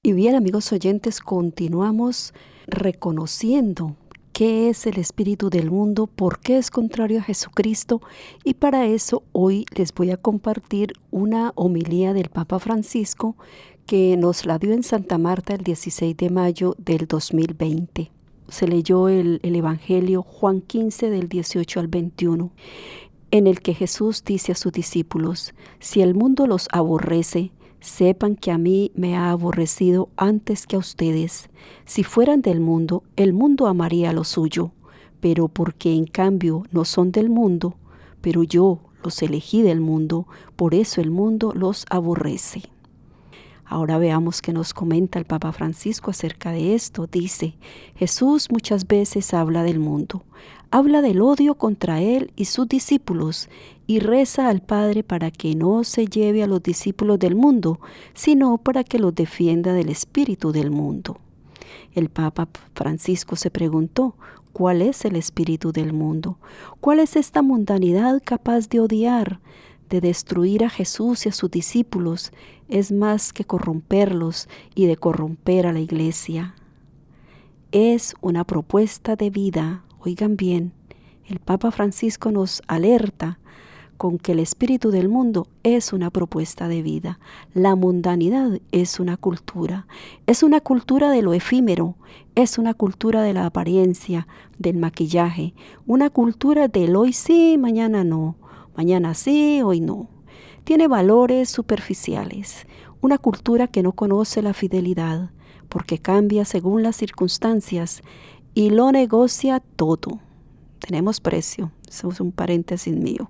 Y bien, amigos oyentes, continuamos reconociendo qué es el espíritu del mundo, por qué es contrario a Jesucristo, y para eso hoy les voy a compartir una homilía del Papa Francisco que nos la dio en Santa Marta el 16 de mayo del 2020. Se leyó el Evangelio Juan 15 del 18 al 21, en el que Jesús dice a sus discípulos: si el mundo los aborrece, sepan que a mí me ha aborrecido antes que a ustedes. Si fueran del mundo, el mundo amaría lo suyo, pero porque en cambio no son del mundo, pero yo los elegí del mundo, por eso el mundo los aborrece. Ahora veamos qué nos comenta el Papa Francisco acerca de esto. Dice: Jesús muchas veces habla del mundo, habla del odio contra él y sus discípulos, y reza al Padre para que no se lleve a los discípulos del mundo, sino para que los defienda del espíritu del mundo. El Papa Francisco se preguntó: ¿cuál es el espíritu del mundo? ¿Cuál es esta mundanidad capaz de odiar, de destruir a Jesús y a sus discípulos? Es más que corromperlos y de corromper a la Iglesia. Es una propuesta de vida. Oigan bien, el Papa Francisco nos alerta con que el espíritu del mundo es una propuesta de vida. La mundanidad es una cultura de lo efímero, es una cultura de la apariencia, del maquillaje, una cultura del hoy sí, mañana no, mañana sí, hoy no. Tiene valores superficiales, una cultura que no conoce la fidelidad, porque cambia según las circunstancias y lo negocia todo. Tenemos precio, eso es un paréntesis mío.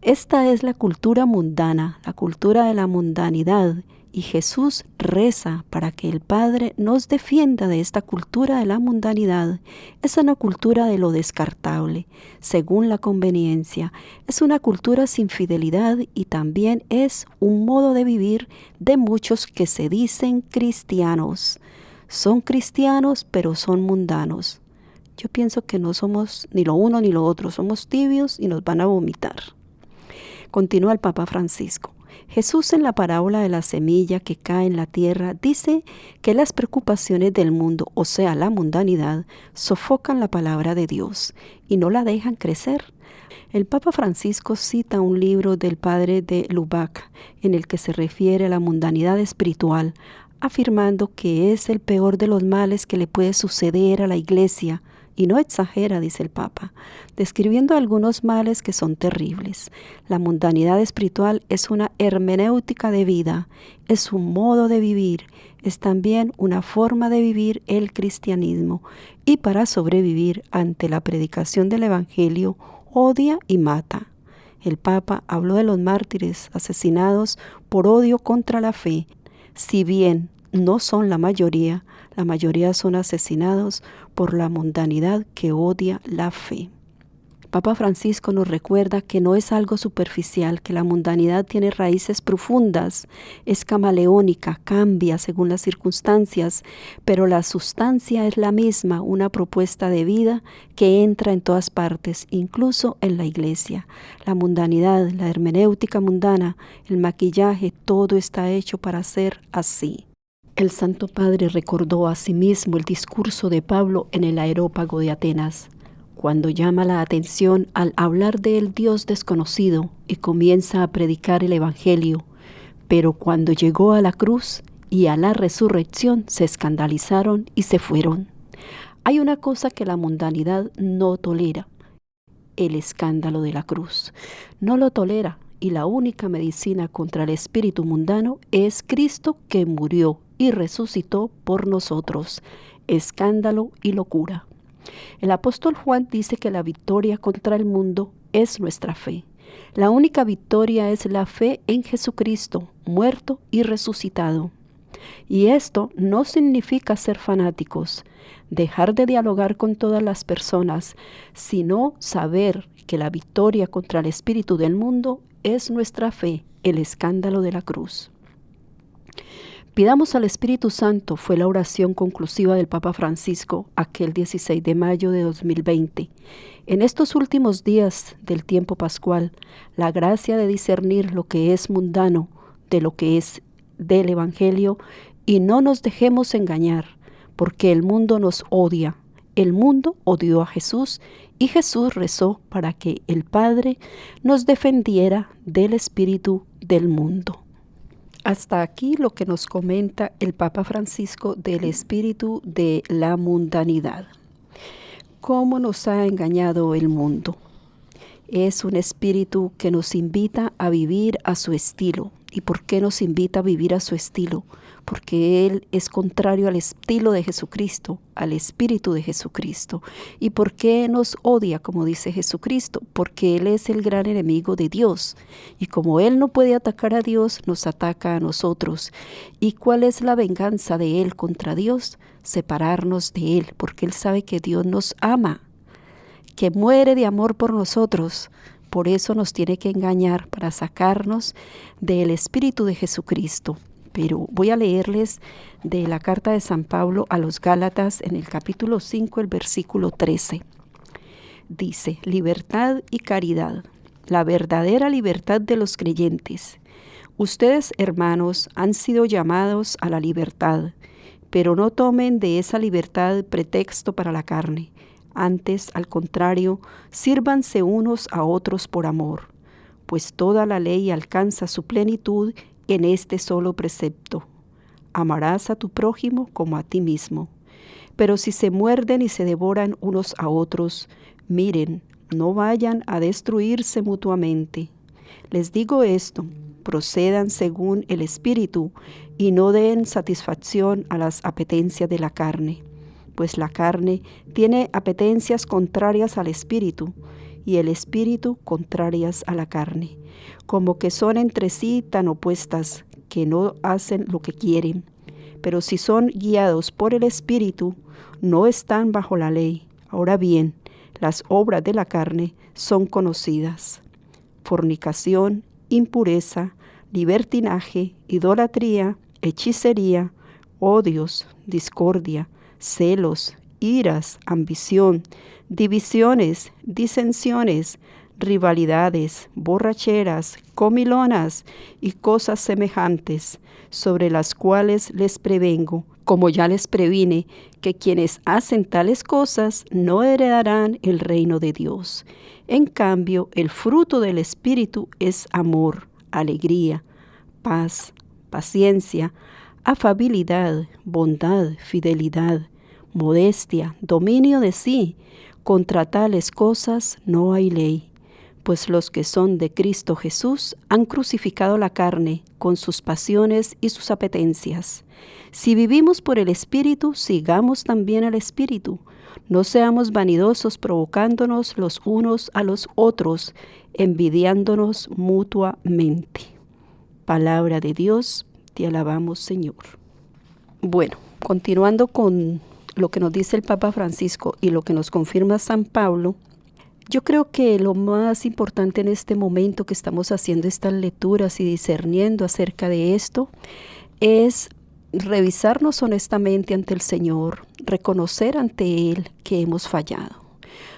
Esta es la cultura mundana, la cultura de la mundanidad, y Jesús reza para que el Padre nos defienda de esta cultura de la mundanidad. Es una cultura de lo descartable, según la conveniencia. Es una cultura sin fidelidad y también es un modo de vivir de muchos que se dicen cristianos. Son cristianos, pero son mundanos. Yo pienso que no somos ni lo uno ni lo otro, somos tibios y nos van a vomitar. Continúa el Papa Francisco. Jesús, en la parábola de la semilla que cae en la tierra, dice que las preocupaciones del mundo, o sea, la mundanidad, sofocan la palabra de Dios y no la dejan crecer. El Papa Francisco cita un libro del padre de Lubac en el que se refiere a la mundanidad espiritual, afirmando que es el peor de los males que le puede suceder a la Iglesia. Y no exagera, dice el Papa, describiendo algunos males que son terribles. La mundanidad espiritual es una hermenéutica de vida, es un modo de vivir, es también una forma de vivir el cristianismo. Y para sobrevivir ante la predicación del Evangelio, odia y mata. El Papa habló de los mártires asesinados por odio contra la fe. Si bien no son la mayoría son asesinados por la mundanidad que odia la fe. Papa Francisco nos recuerda que no es algo superficial, que la mundanidad tiene raíces profundas, es camaleónica, cambia según las circunstancias, pero la sustancia es la misma, una propuesta de vida que entra en todas partes, incluso en la Iglesia. La mundanidad, la hermenéutica mundana, el maquillaje, todo está hecho para ser así. El Santo Padre recordó asimismo el discurso de Pablo en el Areópago de Atenas, cuando llama la atención al hablar del Dios desconocido y comienza a predicar el Evangelio. Pero cuando llegó a la cruz y a la resurrección, se escandalizaron y se fueron. Hay una cosa que la mundanidad no tolera: el escándalo de la cruz. No lo tolera, y la única medicina contra el espíritu mundano es Cristo, que murió y resucitó por nosotros. Escándalo y locura. El apóstol Juan dice que la victoria contra el mundo es nuestra fe. La única victoria es la fe en Jesucristo, muerto y resucitado. Y esto no significa ser fanáticos, dejar de dialogar con todas las personas, sino saber que la victoria contra el espíritu del mundo es nuestra fe, el escándalo de la cruz. Pidamos al Espíritu Santo, fue la oración conclusiva del Papa Francisco aquel 16 de mayo de 2020. En estos últimos días del tiempo pascual, la gracia de discernir lo que es mundano de lo que es del Evangelio y no nos dejemos engañar, porque el mundo nos odia. El mundo odió a Jesús y Jesús rezó para que el Padre nos defendiera del espíritu del mundo. Hasta aquí lo que nos comenta el Papa Francisco del espíritu de la mundanidad. ¿Cómo nos ha engañado el mundo? Es un espíritu que nos invita a vivir a su estilo. ¿Y por qué nos invita a vivir a su estilo? Porque Él es contrario al estilo de Jesucristo, al espíritu de Jesucristo. ¿Y por qué nos odia, como dice Jesucristo? Porque Él es el gran enemigo de Dios. Y como Él no puede atacar a Dios, nos ataca a nosotros. ¿Y cuál es la venganza de Él contra Dios? Separarnos de Él, porque Él sabe que Dios nos ama, que muere de amor por nosotros. Por eso nos tiene que engañar para sacarnos del espíritu de Jesucristo. Pero voy a leerles de la carta de San Pablo a los Gálatas en el capítulo 5, el versículo 13. Dice, libertad y caridad, la verdadera libertad de los creyentes. Ustedes, hermanos, han sido llamados a la libertad, pero no tomen de esa libertad pretexto para la carne. Antes, al contrario, sírvanse unos a otros por amor, pues toda la ley alcanza su plenitud en este solo precepto: amarás a tu prójimo como a ti mismo. Pero si se muerden y se devoran unos a otros, miren, no vayan a destruirse mutuamente. Les digo esto, procedan según el Espíritu y no den satisfacción a las apetencias de la carne, pues la carne tiene apetencias contrarias al Espíritu y el Espíritu contrarias a la carne, como que son entre sí tan opuestas que no hacen lo que quieren. Pero si son guiados por el Espíritu, no están bajo la ley. Ahora bien, las obras de la carne son conocidas: fornicación, impureza, libertinaje, idolatría, hechicería, odios, discordia, celos, iras, ambición, divisiones, disensiones, rivalidades, borracheras, comilonas y cosas semejantes, sobre las cuales les prevengo, como ya les previne, que quienes hacen tales cosas no heredarán el reino de Dios. En cambio, el fruto del Espíritu es amor, alegría, paz, paciencia, afabilidad, bondad, fidelidad, modestia, dominio de sí. Contra tales cosas no hay ley, pues los que son de Cristo Jesús han crucificado la carne con sus pasiones y sus apetencias. Si vivimos por el Espíritu, sigamos también al Espíritu. No seamos vanidosos, provocándonos los unos a los otros, envidiándonos mutuamente. Palabra de Dios, te alabamos, Señor. Bueno, continuando con lo que nos dice el Papa Francisco y lo que nos confirma San Pablo, yo creo que lo más importante en este momento que estamos haciendo estas lecturas y discerniendo acerca de esto es revisarnos honestamente ante el Señor, reconocer ante Él que hemos fallado.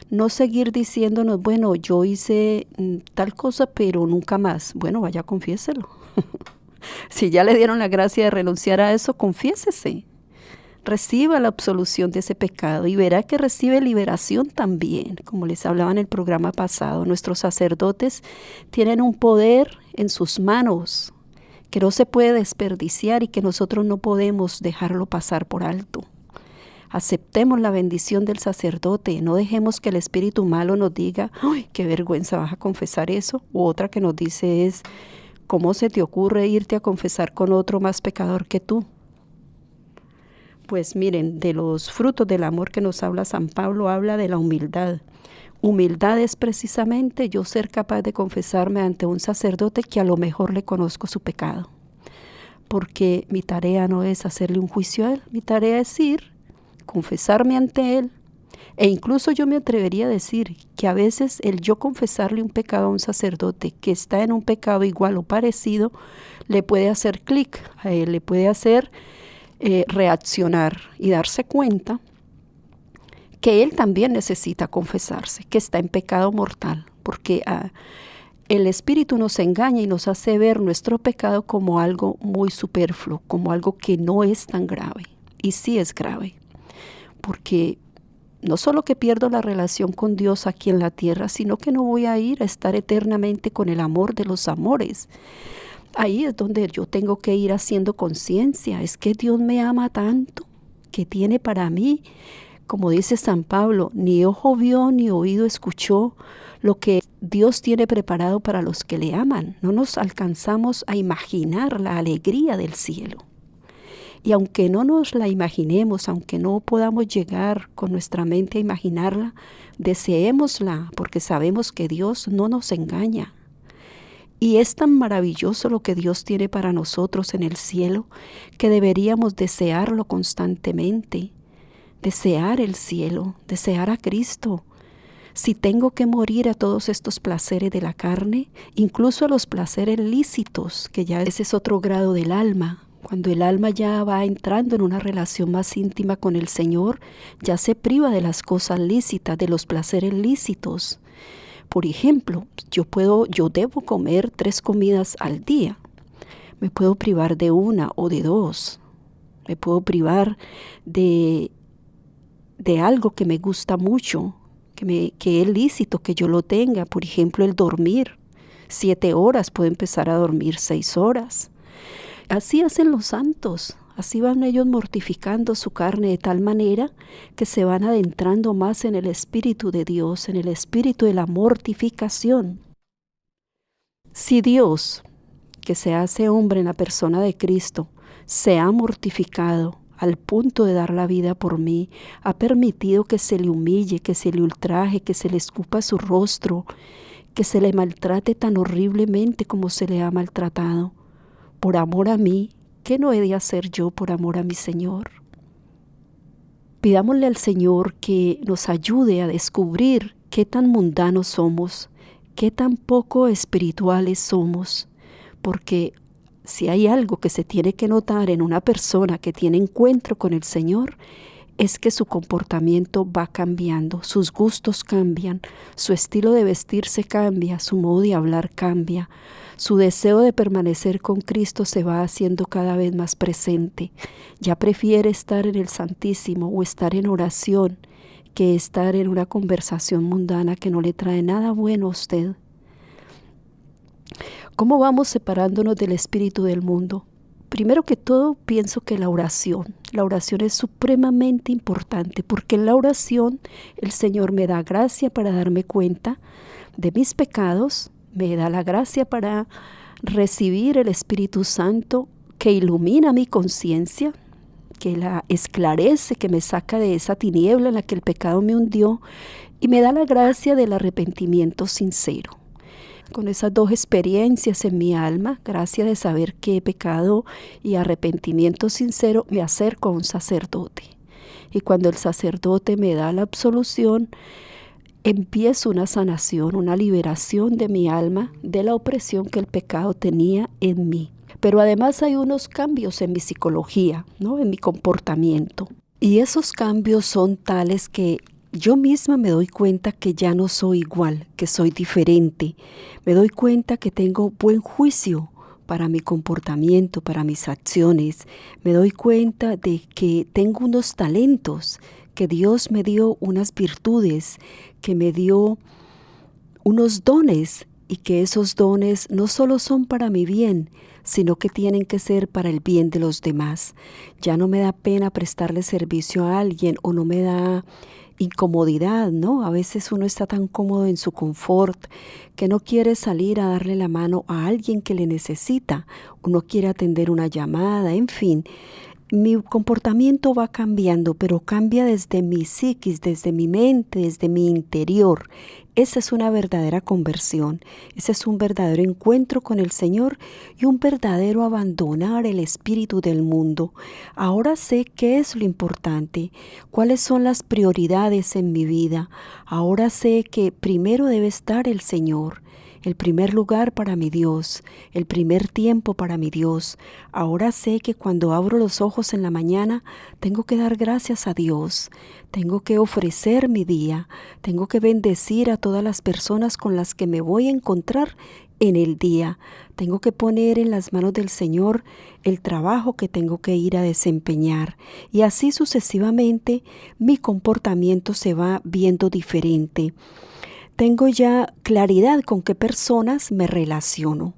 No seguir diciéndonos, bueno, yo hice tal cosa, pero nunca más. Bueno, vaya, confiéselo. Si ya le dieron la gracia de renunciar a eso, confiésese. Reciba la absolución de ese pecado y verá que recibe liberación también. Como les hablaba en el programa pasado, nuestros sacerdotes tienen un poder en sus manos que no se puede desperdiciar y que nosotros no podemos dejarlo pasar por alto. Aceptemos la bendición del sacerdote, no dejemos que el espíritu malo nos diga, ¡ay, qué vergüenza, vas a confesar eso! U otra que nos dice es, ¿cómo se te ocurre irte a confesar con otro más pecador que tú? Pues miren, de los frutos del amor que nos habla San Pablo, habla de la humildad. Humildad es precisamente yo ser capaz de confesarme ante un sacerdote que a lo mejor le conozco su pecado. Porque mi tarea no es hacerle un juicio a él, mi tarea es ir, confesarme ante él. E incluso yo me atrevería a decir que a veces el yo confesarle un pecado a un sacerdote que está en un pecado igual o parecido, le puede hacer clic a él, le puede hacer reaccionar y darse cuenta que él también necesita confesarse, que está en pecado mortal, porque el espíritu nos engaña y nos hace ver nuestro pecado como algo muy superfluo, como algo que no es tan grave. Y sí es grave, porque no solo que pierdo la relación con Dios aquí en la tierra, sino que no voy a ir a estar eternamente con el amor de los amores. Ahí es donde yo tengo que ir haciendo conciencia. Es que Dios me ama tanto, que tiene para mí, como dice San Pablo, ni ojo vio ni oído escuchó lo que Dios tiene preparado para los que le aman. No nos alcanzamos a imaginar la alegría del cielo. Y aunque no nos la imaginemos, aunque no podamos llegar con nuestra mente a imaginarla, deseémosla, porque sabemos que Dios no nos engaña. Y es tan maravilloso lo que Dios tiene para nosotros en el cielo, que deberíamos desearlo constantemente. Desear el cielo, desear a Cristo. Si tengo que morir a todos estos placeres de la carne, incluso a los placeres lícitos, que ya ese es otro grado del alma. Cuando el alma ya va entrando en una relación más íntima con el Señor, ya se priva de las cosas lícitas, de los placeres lícitos. Por ejemplo, yo debo comer 3 comidas al día. Me puedo privar de 1 o de 2. Me puedo privar de algo que me gusta mucho, que es lícito que yo lo tenga. Por ejemplo, el dormir. 7 horas, puedo empezar a dormir 6 horas. Así hacen los santos, así van ellos mortificando su carne de tal manera que se van adentrando más en el Espíritu de Dios, en el Espíritu de la mortificación. Si Dios, que se hace hombre en la persona de Cristo, se ha mortificado al punto de dar la vida por mí, ha permitido que se le humille, que se le ultraje, que se le escupa su rostro, que se le maltrate tan horriblemente como se le ha maltratado, por amor a mí, ¿qué no he de hacer yo por amor a mi Señor? Pidámosle al Señor que nos ayude a descubrir qué tan mundanos somos, qué tan poco espirituales somos, porque si hay algo que se tiene que notar en una persona que tiene encuentro con el Señor, es que su comportamiento va cambiando, sus gustos cambian, su estilo de vestirse cambia, su modo de hablar cambia, su deseo de permanecer con Cristo se va haciendo cada vez más presente. Ya prefiere estar en el Santísimo o estar en oración que estar en una conversación mundana que no le trae nada bueno a usted. ¿Cómo vamos separándonos del espíritu del mundo? Primero que todo, pienso que la oración es supremamente importante, porque en la oración el Señor me da gracia para darme cuenta de mis pecados, me da la gracia para recibir el Espíritu Santo que ilumina mi conciencia, que la esclarece, que me saca de esa tiniebla en la que el pecado me hundió, y me da la gracia del arrepentimiento sincero. Con esas 2 experiencias en mi alma, gracia de saber que he pecado y arrepentimiento sincero, me acerco a un sacerdote. Y cuando el sacerdote me da la absolución, empiezo una sanación, una liberación de mi alma de la opresión que el pecado tenía en mí. Pero además hay unos cambios en mi psicología, ¿no? En mi comportamiento. Y esos cambios son tales que yo misma me doy cuenta que ya no soy igual, que soy diferente. Me doy cuenta que tengo buen juicio para mi comportamiento, para mis acciones. Me doy cuenta de que tengo unos talentos, que Dios me dio unas virtudes, que me dio unos dones, y que esos dones no solo son para mi bien, sino que tienen que ser para el bien de los demás. Ya no me da pena prestarle servicio a alguien, o no me da incomodidad, ¿no? A veces uno está tan cómodo en su confort que no quiere salir a darle la mano a alguien que le necesita, uno quiere atender una llamada, en fin. Mi comportamiento va cambiando, pero cambia desde mi psiquis, desde mi mente, desde mi interior. Esa es una verdadera conversión, ese es un verdadero encuentro con el Señor y un verdadero abandonar el espíritu del mundo. Ahora sé qué es lo importante, cuáles son las prioridades en mi vida. Ahora sé que primero debe estar el Señor, el primer lugar para mi Dios, el primer tiempo para mi Dios. Ahora sé que cuando abro los ojos en la mañana, tengo que dar gracias a Dios, tengo que ofrecer mi día, tengo que bendecir a todas las personas con las que me voy a encontrar en el día. Tengo que poner en las manos del Señor el trabajo que tengo que ir a desempeñar. Y así sucesivamente mi comportamiento se va viendo diferente. Tengo ya claridad con qué personas me relaciono,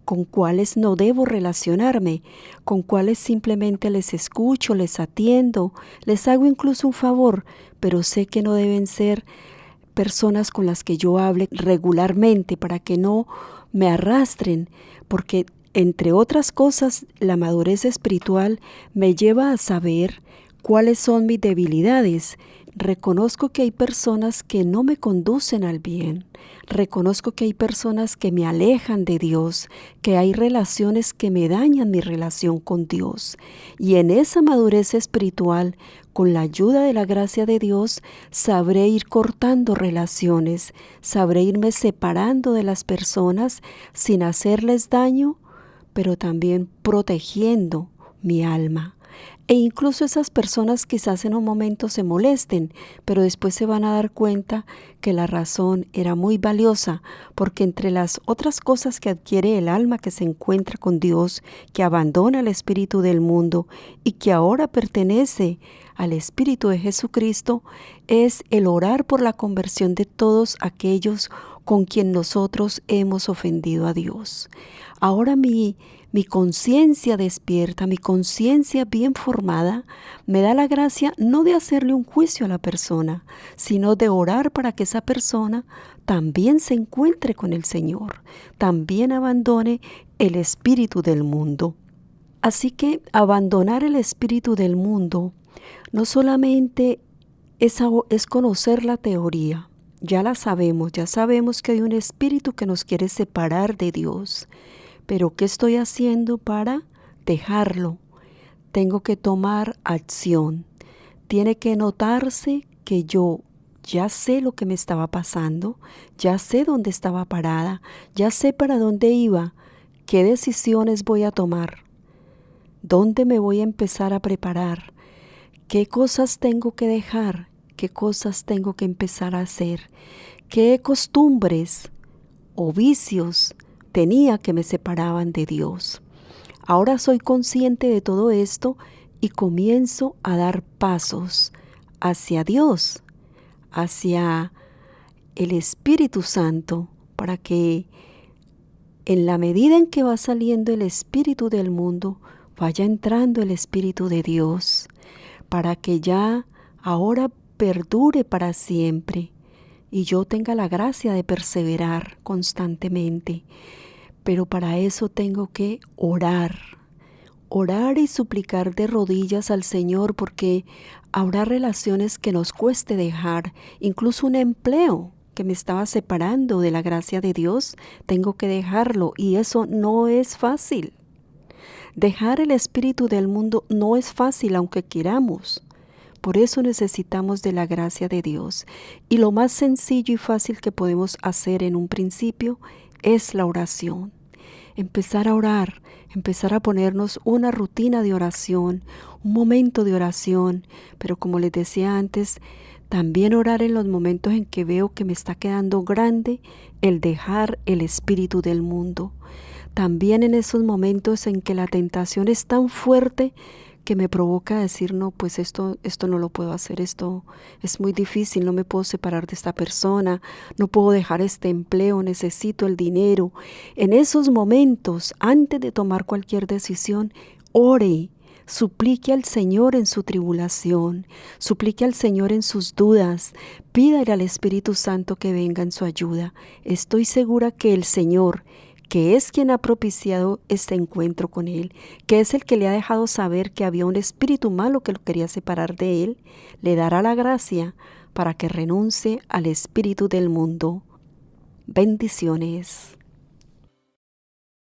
con cuáles no debo relacionarme, con cuáles simplemente les escucho, les atiendo, les hago incluso un favor, pero sé que no deben ser personas con las que yo hable regularmente para que no me arrastren, porque entre otras cosas la madurez espiritual me lleva a saber cuáles son mis debilidades. Reconozco que hay personas que no me conducen al bien. Reconozco que hay personas que me alejan de Dios, que hay relaciones que me dañan mi relación con Dios. Y en esa madurez espiritual, con la ayuda de la gracia de Dios, sabré ir cortando relaciones, sabré irme separando de las personas sin hacerles daño, pero también protegiendo mi alma. E incluso esas personas quizás en un momento se molesten, pero después se van a dar cuenta que la razón era muy valiosa, porque entre las otras cosas que adquiere el alma que se encuentra con Dios, que abandona el espíritu del mundo y que ahora pertenece al Espíritu de Jesucristo, es el orar por la conversión de todos aquellos con quien nosotros hemos ofendido a Dios. Ahora mi conciencia despierta, mi conciencia bien formada, me da la gracia no de hacerle un juicio a la persona, sino de orar para que esa persona también se encuentre con el Señor, también abandone el espíritu del mundo. Así que abandonar el espíritu del mundo no solamente es conocer la teoría, ya la sabemos, ya sabemos que hay un espíritu que nos quiere separar de Dios. Pero ¿qué estoy haciendo para dejarlo? Tengo que tomar acción. Tiene que notarse que yo ya sé lo que me estaba pasando, ya sé dónde estaba parada, ya sé para dónde iba, qué decisiones voy a tomar, dónde me voy a empezar a preparar, qué cosas tengo que dejar, qué cosas tengo que empezar a hacer, qué costumbres o vicios tenía que me separaban de Dios. Ahora soy consciente de todo esto y comienzo a dar pasos hacia Dios, hacia el Espíritu Santo, para que en la medida en que va saliendo el espíritu del mundo, vaya entrando el Espíritu de Dios, para que ya ahora perdure para siempre y yo tenga la gracia de perseverar constantemente. Pero para eso tengo que orar y suplicar de rodillas al Señor, porque habrá relaciones que nos cueste dejar, incluso un empleo que me estaba separando de la gracia de Dios, tengo que dejarlo y eso no es fácil. Dejar el espíritu del mundo no es fácil aunque queramos. Por eso necesitamos de la gracia de Dios. Y lo más sencillo y fácil que podemos hacer en un principio es la oración. Empezar a orar, empezar a ponernos una rutina de oración, un momento de oración, pero como les decía antes, también orar en los momentos en que veo que me está quedando grande el dejar el espíritu del mundo. También en esos momentos en que la tentación es tan fuerte que me provoca decir, no, pues esto no lo puedo hacer, esto es muy difícil, no me puedo separar de esta persona, no puedo dejar este empleo, necesito el dinero. En esos momentos, antes de tomar cualquier decisión, ore, suplique al Señor en su tribulación, suplique al Señor en sus dudas, pídale al Espíritu Santo que venga en su ayuda. Estoy segura que el Señor, que es quien ha propiciado este encuentro con Él, que es el que le ha dejado saber que había un espíritu malo que lo quería separar de Él, le dará la gracia para que renuncie al espíritu del mundo. Bendiciones.